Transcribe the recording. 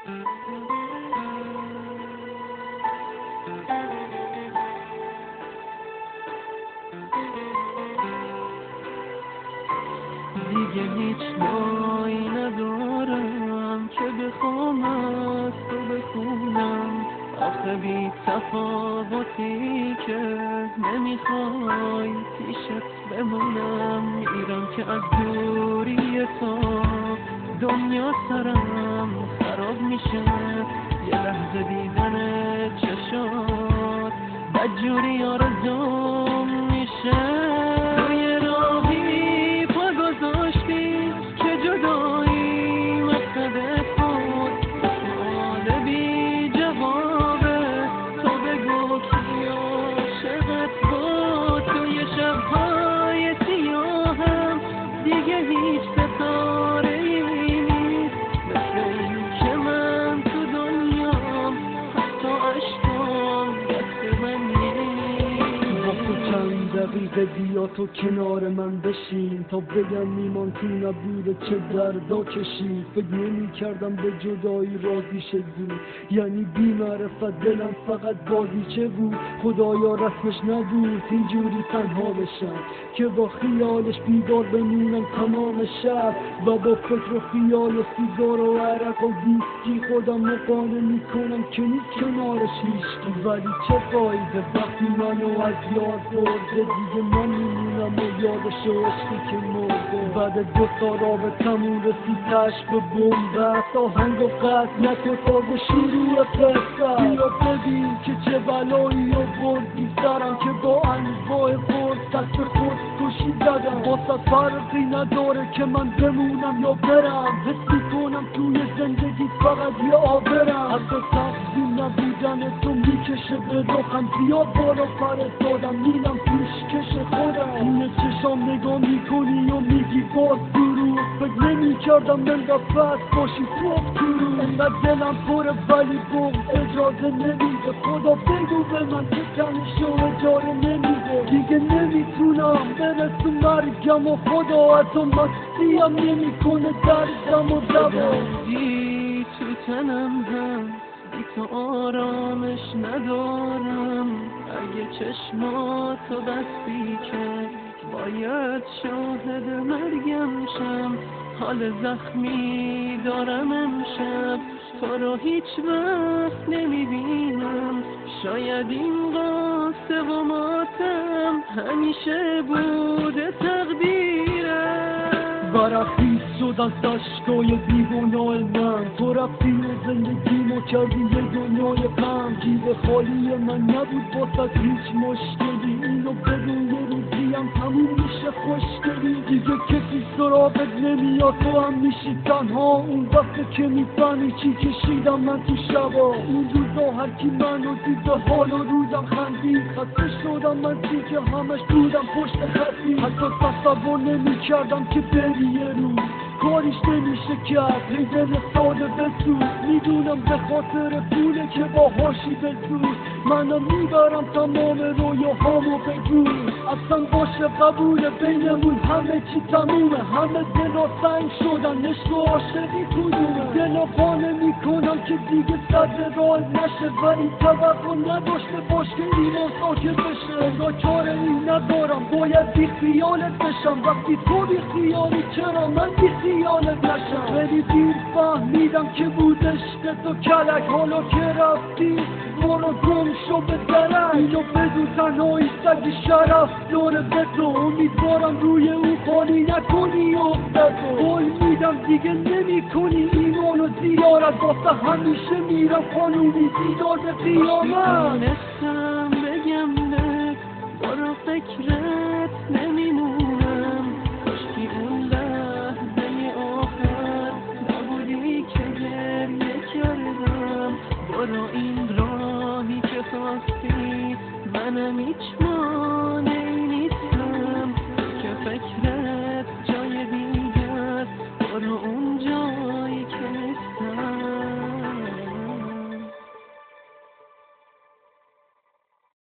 دیگه هیچ جایی ندارم که بخوام از تو بخونم، آخه بی تفاوتی که نمیخوای پیشت بمونم. میرم که از دوری تو دنیا سرم خراب میشه، یه لحظه دیدن چشات بدجوری آرزوم میشه. توی راهی پا گذاشتی که جدایی مقصدت بود، سوال بی جوابه، تو بگو کی عاشقت بود. توی شبهای سیاهم دیگه هیچ ستاره‌ای نیست، مثل این که من تو دنیام حتی عشقام دست من نیست. واسه چند دقیقه بیا تو کنار من بشین تا بگم ایمان تو نبوده چه دردا کشی. فکر نمی کردم به جدایی راضی شه زود، یعنی بی معرفت دلم فقط بازیچه بود. خدایا رسمش نبود اینجوری تنها بشم که با خیالش بیدار بمونم تمام شب، و با فکر و خیال و سیگار و عرق و ویسکی خودم رو قانع میکنم که نیست کنارش هیچکی. ولی چه فایده وقتی منو از یاد برده، دیگه من میمونم و یادش و عشقی که مرده. بعد 2 سال رابطمون رسید تش به بنبست، آهنگ و قصد نکن تازه شروع قصه. بیا ببین که چه بلایی آوردی سرم که با انواع فرصت به خود کشی زدم. واسه فرقی نداره که من بمونم یا برم، حس میکنم توی زندگی فقط یه آبرم. حتی تقسیم نبودن تو میکشه به رخم، زیاد بالا فرستادم میرم پیشکش خودم. توی چشام نگاه میکنی و میگی باز درود، فکر نمیکردم انقدر بد باشی تو درود. انقدر دلم پره ولی بغض اجازه نمیده، خدا بگو به من که تنشو اجاره نمیده. دیگه نمیتونم برسو مرگم و خدا حتی مستیم نمیکنه دردم و دوا. دی تو تنم هست بی تو آرامش ندارم، اگه چشماتو بستی که باید شاهد مرگم شم. حال زخمی دارم امشب، تو رو هیچ وقت نمیبینم، شاید این قصه و ماتم همیشه بوده تقدیرم. برخیز شد از دشتای بیگناه من، تو رفتی و زندگیمو کردی یه دنیای غم. جیب خالی من نبود واسه هیچ مشکلی، اینو بدون یه روزیم تموم میشه خوشگلی. دیگه کسی سراغت نمیاد، تو هم میشی تنها. اون وقت که میفهمی چی کشیدم من تو شبا. اون روزا هر کی منو دید به حال و روزم خندید، خسته شدم من که همش بودم پشت خطی. حتی تصور نمیکردم که بری یه روز کاریش نمیشه کرد، هی دل ساده بسود. میدونم به خاطر پوله که باهاشی بسود، منم میبرم تمام رویاهامو بگو. اصلا باشه قبوله بینمون همه چی تمومه، همه دلا سنگ شدن عشق و عاشقی کدومه. دلا قانع میکنم که دیگه صدر راه نشه، ولی توقع نداشته باش که ایمان ساکت بشه. انگار کار این ندارم باید بی خیالت بشم، وقتی تو بی خیالی چرا من بی خیالت نشم. خیلی دیر فهمیدم که بود عشق تو کلک، حالا که رفتی برو گم شو به درک. اینو بدون تنهایی سگ شرف داره به تو، امیدوارم روی او خالی نکنی افتتو. قول میدم دیگه نمی کنی ایمانو زیارت، واسه همیشه میرم قانونی دیدار به قیامت. نستم بگم نه برو فکرت نمیمونه،